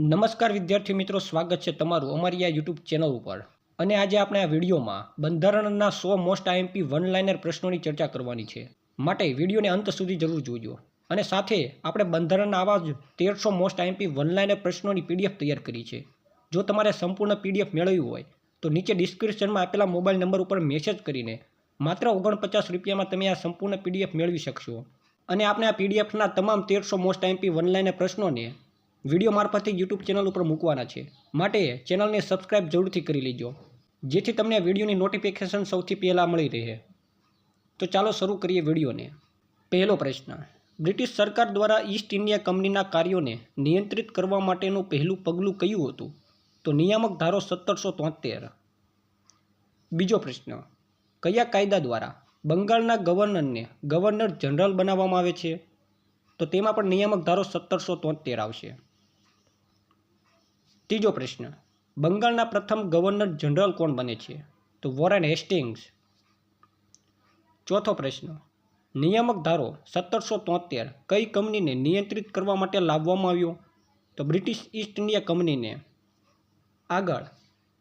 નમસ્કાર વિદ્યાર્થી મિત્રો, સ્વાગત છે તમારું અમારી આ યુટ્યુબ ચેનલ ઉપર. અને આજે આપણે આ વિડીયોમાં બંધારણના 100 મોસ્ટ આઈએમપી વન લાઇનર પ્રશ્નોની ચર્ચા કરવાની છે. માટે વિડીયોને અંત સુધી જરૂર જોજો. અને સાથે આપણે બંધારણના આવા જ 1300 મોસ્ટ આઈએમપી વન લાઇનર પ્રશ્નોની પીડીએફ તૈયાર કરી છે. જો તમારે સંપૂર્ણ પીડીએફ મેળવવી હોય તો નીચે ડિસ્ક્રિપ્શનમાં આપેલા મોબાઈલ નંબર ઉપર મેસેજ કરીને માત્ર 49 રૂપિયામાં તમે આ સંપૂર્ણ પીડીએફ મેળવી શકશો. અને આપણે આ પીડીએફના તમામ 1300 મોસ્ટ આઈએમપી વન લાઇનર પ્રશ્નોને વિડીયો મારફતે યુટ્યુબ ચેનલ ઉપર મૂકવાના છે. માટે ચેનલને સબસ્ક્રાઇબ જરૂરથી કરી લેજો, જેથી તમને વિડીયોની નોટિફિકેશન સૌથી પહેલાં મળી રહે. તો ચાલો શરૂ કરીએ વિડીયોને. પહેલો પ્રશ્ન: બ્રિટિશ સરકાર દ્વારા ઈસ્ટ ઇન્ડિયા કંપનીના કાર્યોને નિયંત્રિત કરવા માટેનું પહેલું પગલું કયું હતું? તો નિયામક ધારો 1773. બીજો પ્રશ્ન: કયા કાયદા દ્વારા બંગાળના ગવર્નરને ગવર્નર જનરલ બનાવવામાં આવે છે? તો તેમાં પણ નિયામક ધારો 1773 આવશે. ત્રીજો પ્રશ્ન: બંગાળના પ્રથમ ગવર્નર જનરલ કોણ બને છે? તો વોરેન હેસ્ટિંગ્સ. ચોથો પ્રશ્ન: નિયામક ધારો 1773 કઈ કંપનીને નિયંત્રિત કરવા માટે લાવવામાં આવ્યો? તો બ્રિટિશ ઈસ્ટ ઇન્ડિયા કંપનીને. આગળ,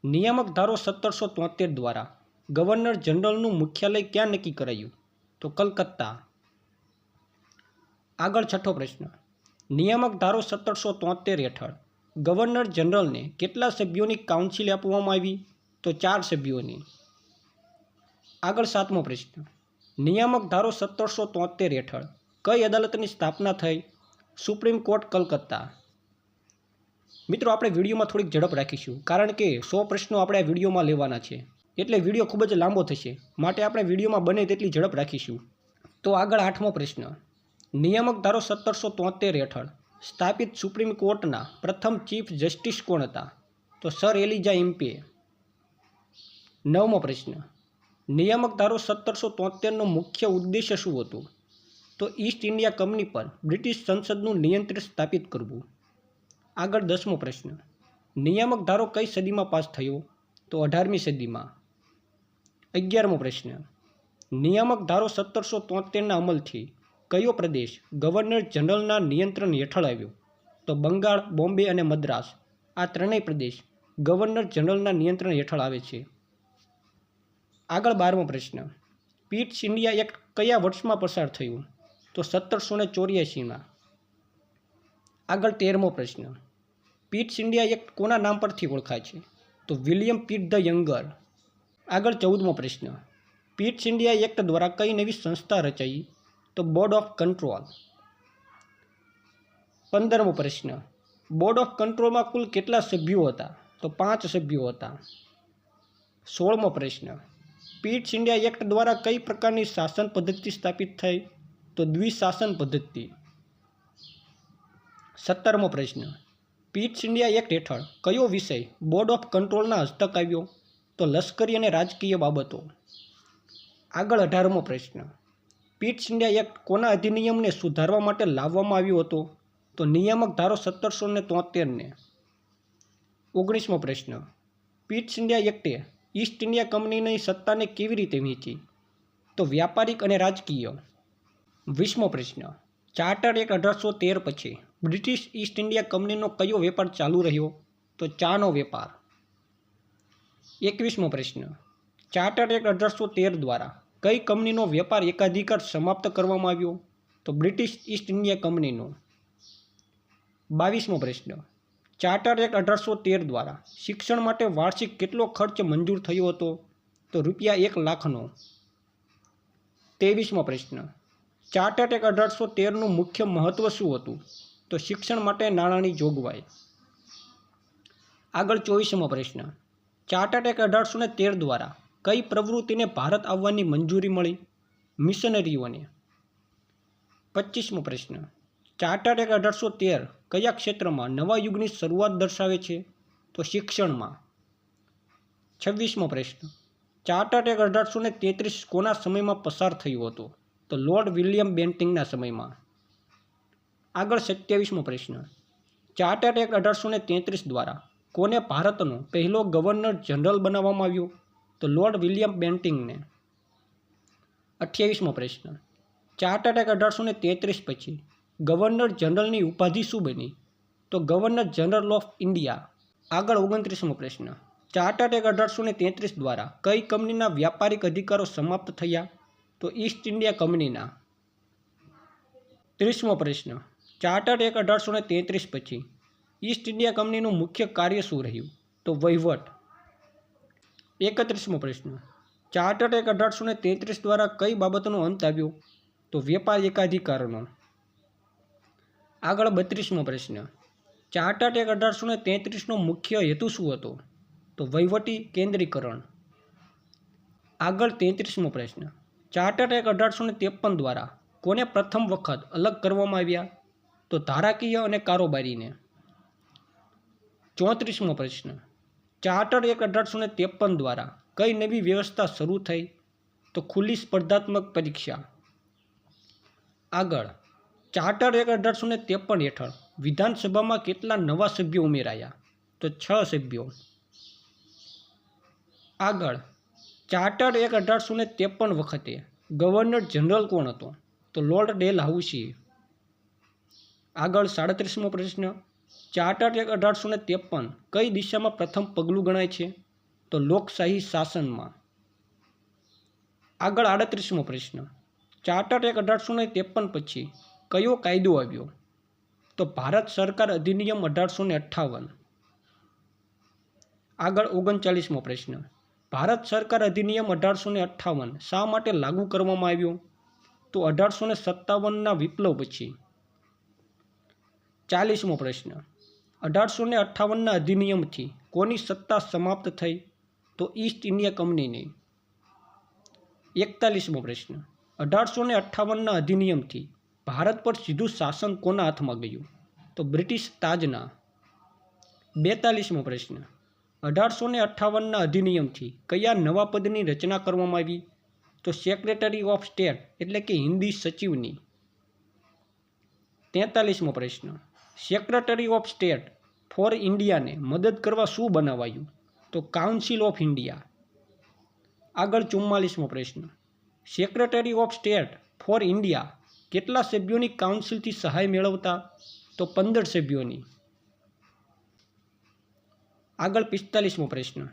નિયામક ધારો 1773 દ્વારા ગવર્નર જનરલનું મુખ્યાલય ક્યાં નક્કી કરાયું? તો કલકત્તા. આગળ, છઠ્ઠો પ્રશ્ન: નિયામક ધારો 1773 હેઠળ ગવર્નર જનરલને કેટલા સભ્યોની કાઉન્સિલ આપવામાં આવી? તો 4 સભ્યોની. આગળ, સાતમો પ્રશ્ન: નિયામક ધારો 1773 હેઠળ કઈ અદાલતની સ્થાપના થઈ? Supreme court, Calcutta. મિત્રો, આપણે વિડીયોમાં થોડીક ઝડપ રાખીશું, કારણ કે 100 પ્રશ્નો આપણે આ વિડીયોમાં લેવાના છે, એટલે વિડીયો ખૂબ જ લાંબો થશે. માટે આપણે વિડીયોમાં બને તેટલી ઝડપ રાખીશું. તો આગળ, આઠમો પ્રશ્ન: નિયામક ધારો 1773 હેઠળ સ્થાપિત સુપ્રીમ કોર્ટના પ્રથમ ચીફ જસ્ટિસ કોણ હતા? તો સર એલિજા ઇમ્પે. નવમો પ્રશ્ન: નિયામક ધારો 1773નો મુખ્ય ઉદ્દેશ્ય શું હતું? તો ઈસ્ટ ઇન્ડિયા કંપની પર બ્રિટિશ સંસદનું નિયંત્રણ સ્થાપિત કરવું. આગળ, 10મો પ્રશ્ન: નિયામક ધારો કઈ સદીમાં પાસ થયો? તો 18મી સદીમાં. 11મો પ્રશ્ન: નિયામક ધારો 1773ના અમલથી કયો પ્રદેશ ગવર્નર જનરલના નિયંત્રણ હેઠળ આવ્યો? તો બંગાળ, બોમ્બે અને મદ્રાસ. આ ત્રણેય પ્રદેશ ગવર્નર જનરલના નિયંત્રણ હેઠળ આવે છે. આગળ, 12મો પ્રશ્ન: પીટ્સ ઇન્ડિયા એક્ટ કયા વર્ષમાં પસાર થયું? તો 1784માં. આગળ, 13મો પ્રશ્ન: પીટ્સ ઇન્ડિયા એક્ટ કોના નામ પરથી ઓળખાય છે? તો વિલિયમ પીટ ધ યંગર. આગળ, 14મો પ્રશ્ન: પીટ્સ ઇન્ડિયા એક્ટ દ્વારા કઈ નવી સંસ્થા રચાઈ? તો બોર્ડ ઓફ કંટ્રોલ. 15મો પ્રશ્ન: બોર્ડ ઓફ કંટ્રોલમાં કુલ કેટલા સભ્યો હતા? તો 5 સભ્યો હતા. 16મો પ્રશ્ન: પીટ્સ ઇન્ડિયા એક્ટ દ્વારા કઈ પ્રકારની શાસન પદ્ધતિ સ્થાપિત થઈ? તો દ્વિશાસન પદ્ધતિ. 17મો પ્રશ્ન: પીટ્સ ઇન્ડિયા એક્ટ હેઠળ કયો વિષય બોર્ડ ઓફ કંટ્રોલના હસ્તક આવ્યો? તો લશ્કરી અને રાજકીય બાબતો. આગળ, 18મો પ્રશ્ન: પીટ્સ ઇન્ડિયા એક્ટ કોના અધિનિયમને સુધારવા માટે લાવવામાં આવ્યો હતો? તો નિયામક ધારો 1773ને. 19મો પ્રશ્ન: પીટ્સ ઇન્ડિયા એક્ટે ઈસ્ટ ઇન્ડિયા કંપનીની સત્તાને કેવી રીતે વહેંચી? તો વ્યાપારિક અને રાજકીય. 20મો પ્રશ્ન: ચાર્ટર એક્ટ 1813 પછી બ્રિટિશ ઈસ્ટ ઇન્ડિયા કંપનીનો કયો વેપાર ચાલુ રહ્યો? તો ચાનો વેપાર. 21મો પ્રશ્ન: ચાર્ટર એક્ટ 1813 દ્વારા કઈ કંપનીનો વેપાર એકાધિકાર સમાપ્ત કરવામાં આવ્યો? તો બ્રિટિશ ઈસ્ટ ઇન્ડિયા કંપનીનો. 22મો પ્રશ્ન: ચાર્ટર એક્ટ 1813 દ્વારા શિક્ષણ માટે વાર્ષિક કેટલો ખર્ચ મંજૂર થયો હતો? તો રૂપિયા 1 લાખનો. 23મો પ્રશ્ન: ચાર્ટર એક્ટ 1813નું મુખ્ય મહત્વ શું હતું? તો શિક્ષણ માટે નાણાંની જોગવાઈ. આગળ, 24મો પ્રશ્ન: ચાર્ટર એક્ટ 1813 દ્વારા કઈ પ્રવૃત્તિને ભારત આવવાની મંજૂરી મળી? મિશનરીઓને. 25મો પ્રશ્ન: ચાર્ટર એક્ટ 1813 કયા ક્ષેત્રમાં નવા યુગની શરૂઆત દર્શાવે છે? તો શિક્ષણમાં. 26મો પ્રશ્ન: ચાર્ટર એક્ટ 1833 કોના સમયમાં પસાર થયો હતો? તો લોર્ડ વિલિયમ બેન્ટિંગના સમયમાં. આગળ, 27મો પ્રશ્ન: ચાર્ટર એક્ટ 1833 દ્વારા કોને ભારતનો પહેલો ગવર્નર જનરલ બનાવવામાં આવ્યો? તો લોર્ડ વિલિયમ બેન્ટિંગને. 28મો પ્રશ્ન: ચાર્ટર એક્ટ 1833 પછી ગવર્નર જનરલની ઉપાધિ શું બની? તો ગવર્નર જનરલ ઓફ ઇન્ડિયા. આગળ 29મો પ્રશ્ન. ચાર્ટર્ડ એક્ટ 1833 દ્વારા કઈ કંપનીના વ્યાપારિક અધિકારો સમાપ્ત થયા? તો ઈસ્ટ ઇન્ડિયા કંપનીના. 30મો પ્રશ્ન. ચાર્ટર્ડ એક્ટ 1833 પછી ઈસ્ટ ઇન્ડિયા કંપનીનું મુખ્ય કાર્ય શું રહ્યું? તો વહીવટ. 31મો પ્રશ્ન. ચાર્ટર્ડ એક્ટ 1833 દ્વારા કઈ બાબતનો અંત આવ્યો? તો વેપાર એકાધિકારનો. આગળ 32મો પ્રશ્ન. ચાર્ટર્ડ એક્ટ 1833નો મુખ્ય હેતુ શું હતો? તો વહીવટી કેન્દ્રીકરણ. આગળ 33મો પ્રશ્ન. ચાર્ટર્ડ એક્ટ 1853 દ્વારા કોને પ્રથમ વખત અલગ કરવામાં આવ્યા? તો ધારાકીય અને કારોબારીને. 34મો પ્રશ્ન. ચાર્ટર્ડ એક્ટ 1853 દ્વારા કઈ નવી વ્યવસ્થા શરૂ થઈ? તો ખુલ્લી સ્પર્ધાત્મક પરીક્ષા. આગળ ચાર્ટર્ડ એક્ટ 1853 હેઠળ વિધાનસભામાં કેટલા નવા સભ્યો ઉમેરાયા? તો 6 સભ્યો. આગળ ચાર્ટર્ડ એક્ટ 1853 વખતે ગવર્નર જનરલ કોણ હતો? તો લોર્ડ ડેલહાઉસી. આગળ 37મો પ્રશ્ન. ચાર્ટર્ડ એક્ટ 1853 કઈ દિશામાં પ્રથમ પગલું ગણાય છે? તો લોકશાહી શાસનમાં. આગળ 38મો પ્રશ્ન. ચાર્ટર્ડ એક્ટ 1853 પછી કયો કાયદો આવ્યો? તો ભારત સરકાર અધિનિયમ 1858. આગળ 39મો પ્રશ્ન. ભારત સરકાર અધિનિયમ 1858 શા માટે લાગુ કરવામાં આવ્યો? તો 1857ના વિપ્લવ પછી. 40મો પ્રશ્ન. 1858ના અધિનિયમથી કોની સત્તા સમાપ્ત થઈ? તો ઈસ્ટ ઇન્ડિયા કંપનીની. 41મો પ્રશ્ન. 1858ના અધિનિયમથી ભારત પર સીધું શાસન કોના હાથમાં ગયું? તો બ્રિટિશ તાજના. 42મો પ્રશ્ન. 1858ના અધિનિયમથી કયા નવા પદની રચના કરવામાં આવી? તો સેક્રેટરી ઓફ સ્ટેટ એટલે કે હિન્દી સચિવની. 43મો પ્રશ્ન. સેક્રેટરી ઓફ સ્ટેટ ફોર ઇન્ડિયાને મદદ કરવા શું બનાવાયું? તો કાઉન્સિલ ઓફ ઇન્ડિયા. આગળ 44મો પ્રશ્ન. Secretary of state for India કેટલા સભ્યોની કાઉન્સિલથી સહાય મેળવતા? તો 15 સભ્યોની. આગળ 45મો પ્રશ્ન.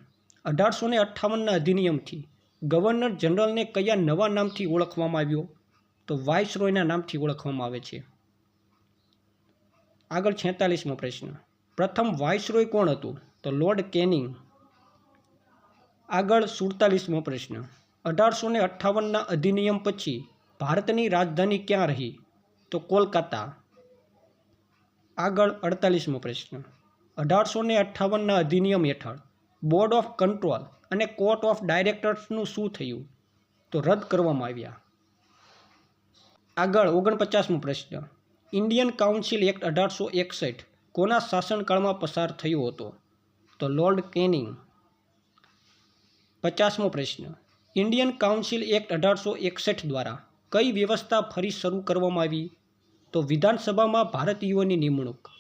1858ના અધિનિયમથી ગવર્નર જનરલને કયા નવા નામથી ઓળખવામાં આવ્યો? તો વાઇસરોયના નામથી ઓળખવામાં આવે છે. આગળ 46મો પ્રશ્ન. પ્રથમ વાઇસરોય કોણ હતું? તો લોર્ડ કેનિંગ. આગળ 47મો પ્રશ્ન. 1858ના અધિનિયમ પછી ભારતની રાજધાની ક્યાં રહી? તો કોલકાતા. આગળ 48મો પ્રશ્ન. 1858ના અધિનિયમ હેઠળ બોર્ડ ઓફ કંટ્રોલ અને કોર્ટ ઓફ ડાયરેક્ટર્સનું શું થયું? તો રદ કરવામાં આવ્યા. આગળ 49મો પ્રશ્ન. ઇન્ડિયન કાઉન્સિલ એક્ટ 1861 કોના શાસનકાળમાં પસાર થયો હતો? તો લોર્ડ કેનિંગ. 50મો પ્રશ્ન. ઇન્ડિયન કાઉન્સિલ એક્ટ 1861 દ્વારા કઈ વ્યવસ્થા ફરી શરૂ કરવામાં આવી? તો વિધાનસભામાં ભારતીયોની નિમણૂક.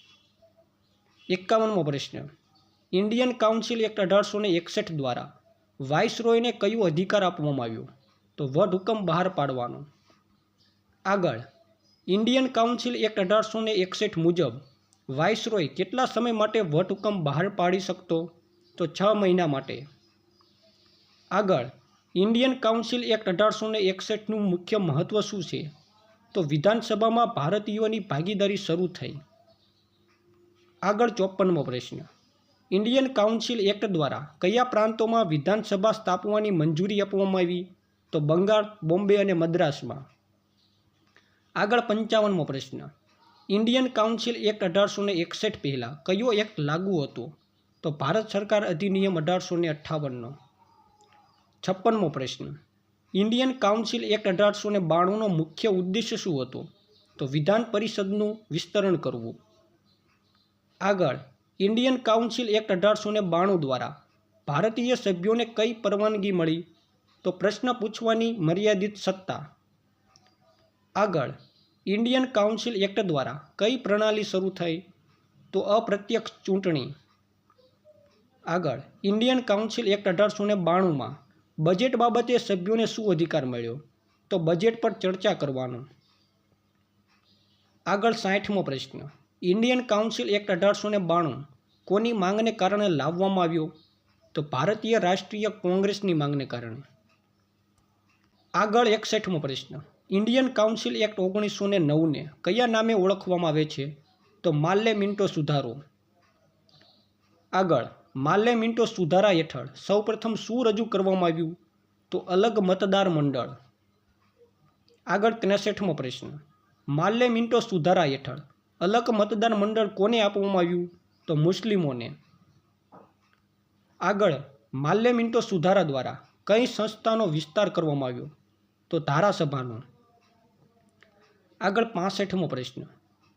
51મો પ્રશ્ન. ઇન્ડિયન કાઉન્સિલ એક્ટ 1861 દ્વારા વાઇસરોયને કયો અધિકાર આપવામાં આવ્યો? તો વટહુકમ બહાર પાડવાનો. આગળ ઇન્ડિયન કાઉન્સિલ એક્ટ 1861 મુજબ વાઇસરોય કેટલા સમય માટે વટહુકમ બહાર પાડી શકતો? તો 6 મહિના માટે. આગળ ઇન્ડિયન કાઉન્સિલ એક્ટ 1861નું મુખ્ય મહત્ત્વ શું છે? તો વિધાનસભામાં ભારતીયોની ભાગીદારી શરૂ થઈ. આગળ 54મો પ્રશ્ન. ઇન્ડિયન કાઉન્સિલ એક્ટ દ્વારા કયા પ્રાંતોમાં વિધાનસભા સ્થાપવાની મંજૂરી આપવામાં આવી? તો બંગાળ, બોમ્બે અને મદ્રાસમાં. આગળ 55મો પ્રશ્ન. ઇન્ડિયન કાઉન્સિલ એક્ટ 1861 પહેલાં કયો એક્ટ લાગુ હતો? તો ભારત સરકાર અધિનિયમ 1858નો. 56મો પ્રશ્ન. ઇન્ડિયન કાઉન્સિલ એક્ટ 1892નો મુખ્ય ઉદ્દેશ્ય શું હતો? તો વિધાન પરિષદનું વિસ્તરણ કરવું. આગળ ઇન્ડિયન કાઉન્સિલ એક્ટ 1892 દ્વારા ભારતીય સભ્યોને કઈ પરવાનગી મળી? તો પ્રશ્ન પૂછવાની મર્યાદિત સત્તા. આગળ ઇન્ડિયન કાઉન્સિલ એક્ટ દ્વારા કઈ પ્રણાલી શરૂ થઈ? તો અપ્રત્યક્ષ ચૂંટણી. આગળ ઇન્ડિયન કાઉન્સિલ એક્ટ 1892માં બજેટ બાબતે સભ્યોને શું અધિકાર મળ્યો? તો બજેટ પર ચર્ચા કરવાનો. આગળ 60મો પ્રશ્ન. ઇન્ડિયન કાઉન્સિલ એક્ટ 1892 કોની માંગને કારણે લાવવામાં આવ્યો? તો ભારતીય રાષ્ટ્રીય કોંગ્રેસની માંગને કારણે. આગળ 61મો પ્રશ્ન. ઇન્ડિયન કાઉન્સિલ એક્ટ 1909ને કયા નામે ઓળખવામાં આવે છે? તો માલ્લે મિન્ટો સુધારો. આગળ માલ્લે મિન્ટો સુધારા હેઠળ સૌપ્રથમ શું રજૂ કરવામાં આવ્યું? તો અલગ મતદાર મંડળ. આગળ 63મો પ્રશ્ન. માલ્લે મિન્ટો સુધારા હેઠળ અલગ મતદાર મંડળ કોને આપવામાં આવ્યું? તો મુસ્લિમોને. આગળ માલ્લે મિન્ટો સુધારા દ્વારા કઈ સંસ્થાનો વિસ્તાર કરવામાં આવ્યો? તો ધારાસભાનો. આગળ 65મો પ્રશ્ન.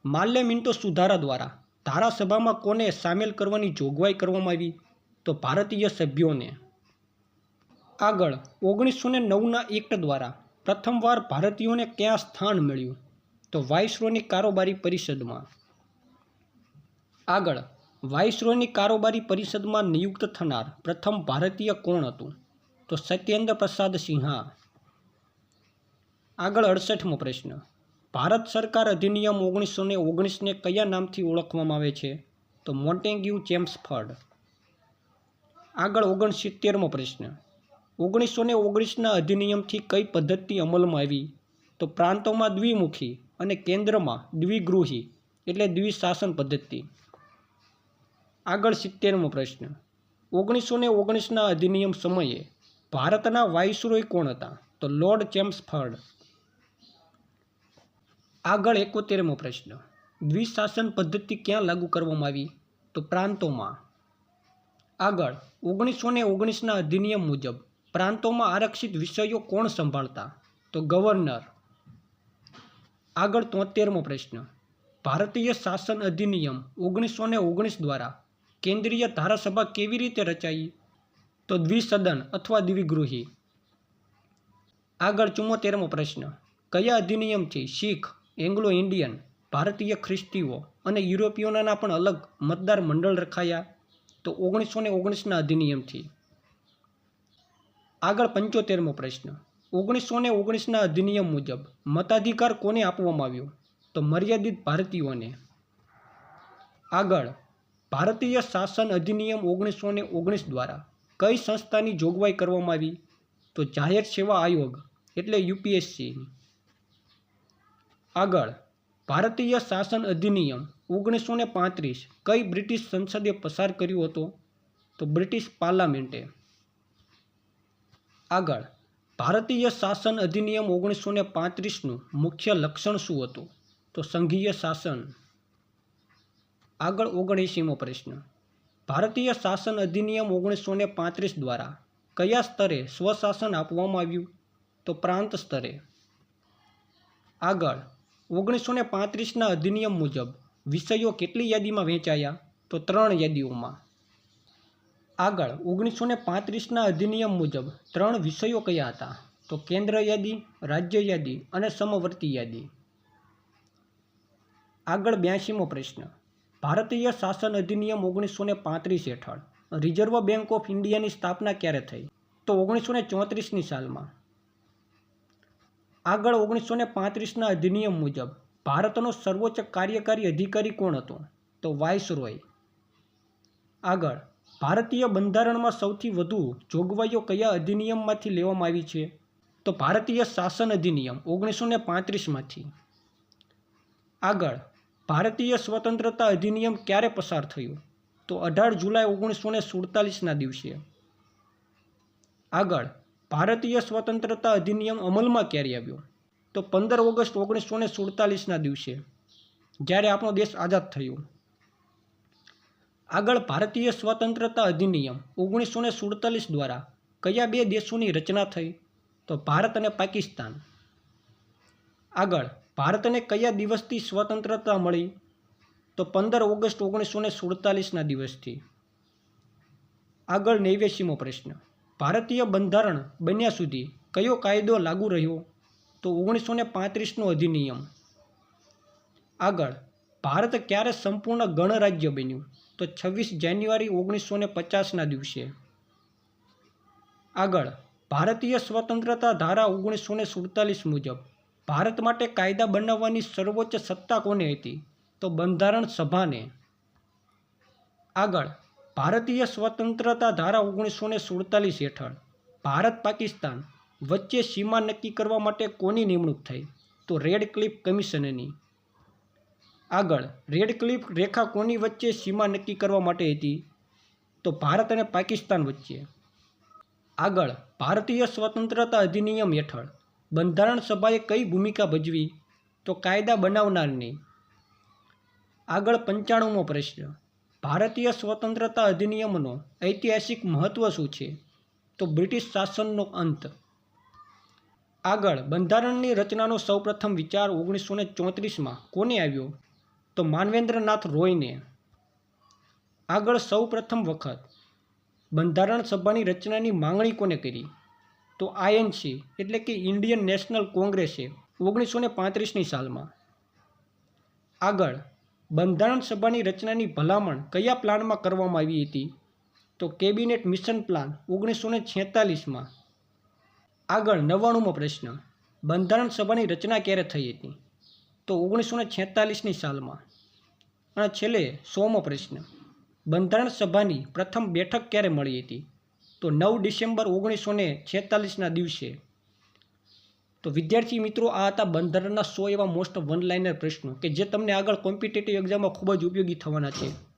માલ્લે મિન્ટો સુધારા દ્વારા ધારાસભામાં કોને સામેલ કરવાની જોગવાઈ કરવામાં આવી? તો ભારતીય સભ્યોને. આગળ 1909ના એક્ટ દ્વારા પ્રથમવાર ભારતીયોને ક્યાં સ્થાન મળ્યું? તો વાઇસરોયની કારોબારી પરિષદમાં. આગળ વાઇસરોયની કારોબારી પરિષદમાં નિયુક્ત થનાર પ્રથમ ભારતીય કોણ હતું? તો સત્યેન્દ્ર પ્રસાદ સિન્હા. આગળ 68મો પ્રશ્ન. ભારત સરકાર અધિનિયમ 1919ને કયા નામથી ઓળખવામાં આવે છે? તો મોન્ટેગ્યુ ચેમ્સફર્ડ. આગળ 69મો પ્રશ્ન. 1919ના અધિનિયમથી કઈ પદ્ધતિ અમલમાં આવી? તો પ્રાંતોમાં દ્વિમુખી અને કેન્દ્રમાં દ્વિગૃહી એટલે દ્વિશાસન પદ્ધતિ. આગળ 70મો પ્રશ્ન. 1919ના અધિનિયમ સમયે ભારતના વાઇસરોય કોણ હતા? તો લોર્ડ ચેમ્સફર્ડ. આગળ 71મો પ્રશ્ન. દ્વિશાસન પદ્ધતિ ક્યાં લાગુ કરવામાં આવી? તો પ્રાંતોમાં. આગળ 1919ના અધિનિયમ મુજબ પ્રાંતોમાં આરક્ષિત વિષયો કોણ સંભાળતા? તો ગવર્નર. આગળ 73મો પ્રશ્ન. ભારતીય શાસન અધિનિયમ 1919 દ્વારા કેન્દ્રીય ધારાસભા કેવી રીતે રચાઈ? તો દ્વિસદન અથવા દ્વિગૃહી. આગળ 74મો પ્રશ્ન. કયા અધિનિયમથી શીખ, એંગ્લો ઇન્ડિયન, ભારતીય ખ્રિસ્તીઓ અને યુરોપિયનોના પણ અલગ મતદાર મંડળ રખાયા? તો 1919ના અધિનિયમથી. આગળ 75મો પ્રશ્ન. 1919ના અધિનિયમ મુજબ મતાધિકાર કોને આપવામાં આવ્યો? તો મર્યાદિત ભારતીયોને. આગળ ભારતીય શાસન અધિનિયમ 1919 દ્વારા કઈ સંસ્થાની જોગવાઈ કરવામાં આવી? તો જાહેર સેવા આયોગ એટલે યુપીએસસી. આગળ ભારતીય શાસન અધિનિયમ 1935 કઈ બ્રિટિશ સંસદે પસાર કર્યો હતો? તો બ્રિટિશ પાર્લામેન્ટે. આગળ ભારતીય શાસન અધિનિયમ 1935નું મુખ્ય લક્ષણ શું હતું? તો સંઘીય શાસન. આગળ 79મો પ્રશ્ન. ભારતીય શાસન અધિનિયમ 1935 દ્વારા કયા સ્તરે સ્વશાસન આપવામાં આવ્યું? તો પ્રાંત સ્તરે. આગળ 1935ના અધિનિયમ મુજબ વિષયો કેટલી યાદીમાં વહેંચાયા? તો 3 યાદીઓમાં. આગળ 1935ના અધિનિયમ મુજબ 3 વિષયો કયા હતા? તો કેન્દ્ર યાદી, રાજ્ય યાદી અને સમવર્તી યાદી. આગળ 82મો પ્રશ્ન. ભારતીય શાસન અધિનિયમ 1935 હેઠળ રિઝર્વ બેંક ઓફ ઇન્ડિયાની સ્થાપના ક્યારે થઈ? તો 1934ની સાલમાં. આગળ 1935ના અધિનિયમ મુજબ ભારતનો સર્વોચ્ચ કાર્યકારી અધિકારી કોણ હતો? તો વાઇસરોય. આગળ ભારતીય બંધારણમાં સૌથી વધુ જોગવાઈઓ કયા અધિનિયમમાંથી લેવામાં આવી છે? તો ભારતીય શાસન અધિનિયમ 1935માંથી. આગળ ભારતીય સ્વતંત્રતા અધિનિયમ ક્યારે પસાર થયું? તો 18 જુલાઈ 1947ના દિવસે. આગળ ભારતીય સ્વતંત્રતા અધિનિયમ અમલમાં ક્યારે આવ્યો? તો 15 ઓગસ્ટ 1947ના દિવસે, જ્યારે આપણો દેશ આઝાદ થયો. આગળ ભારતીય સ્વતંત્રતા અધિનિયમ 1947 દ્વારા કયા 2 દેશોની રચના થઈ? તો ભારત અને પાકિસ્તાન. આગળ ભારતને કયા દિવસથી સ્વતંત્રતા મળી? તો 15 ઓગસ્ટ 1947ના દિવસથી. આગળ 89મો પ્રશ્ન. ભારતીય બંધારણ બન્યા સુધી કયો કાયદો લાગુ રહ્યો? તો 1935નો અધિનિયમ. આગળ ભારત ક્યારે સંપૂર્ણ ગણરાજ્ય બન્યું? તો 26 જાન્યુઆરી 1950ના દિવસે. આગળ ભારતીય સ્વતંત્રતા ધારા 1947 મુજબ ભારત માટે કાયદા બનાવવાની સર્વોચ્ચ સત્તા કોને હતી? તો બંધારણ સભાને. આગળ ભારતીય સ્વતંત્રતા ધારા 1947 હેઠળ ભારત પાકિસ્તાન વચ્ચે સીમા નક્કી કરવા માટે કોની નિમણૂક થઈ? તો રેડક્લિફ કમિશનની. આગળ રેડક્લિફ રેખા કોની વચ્ચે સીમા નક્કી કરવા માટે હતી? તો ભારત અને પાકિસ્તાન વચ્ચે. આગળ ભારતીય સ્વતંત્રતા અધિનિયમ હેઠળ બંધારણ સભાએ કઈ ભૂમિકા ભજવી? તો કાયદા બનાવનારની. આગળ 95મો પ્રશ્ન. ભારતીય સ્વતંત્રતા અધિનિયમનો ઐતિહાસિક મહત્વ શું છે? તો બ્રિટિશ શાસનનો અંત. આગળ બંધારણની રચનાનો સૌપ્રથમ વિચાર 1934માં કોને આવ્યો? તો માનવેન્દ્રનાથ રોયને. આગળ સૌપ્રથમ વખત બંધારણ સભાની રચનાની માંગણી કોને કરી? તો INC એટલે કે ઇન્ડિયન નેશનલ કોંગ્રેસે 1935ની સાલમાં. આગળ બંધારણ સભાની રચનાની ભલામણ કયા પ્લાનમાં કરવામાં આવી હતી? તો કેબિનેટ મિશન પ્લાન 1946માં. આગળ 99મો પ્રશ્ન. બંધારણ સભાની રચના ક્યારે થઈ હતી? તો 1946ની સાલમાં. અને છેલ્લે 100મો પ્રશ્ન. બંધારણ સભાની પ્રથમ બેઠક ક્યારે મળી હતી? તો 9 ડિસેમ્બર 1946ના દિવસે. તો વિદ્યાર્થી મિત્રો, આ હતા બંધારણના 100 એવા મોસ્ટ વન લાઇનર પ્રશ્નો કે જે તમને આગળ કોમ્પિટિટિવ એક્ઝામમાં ખૂબ જ ઉપયોગી થવાના છે.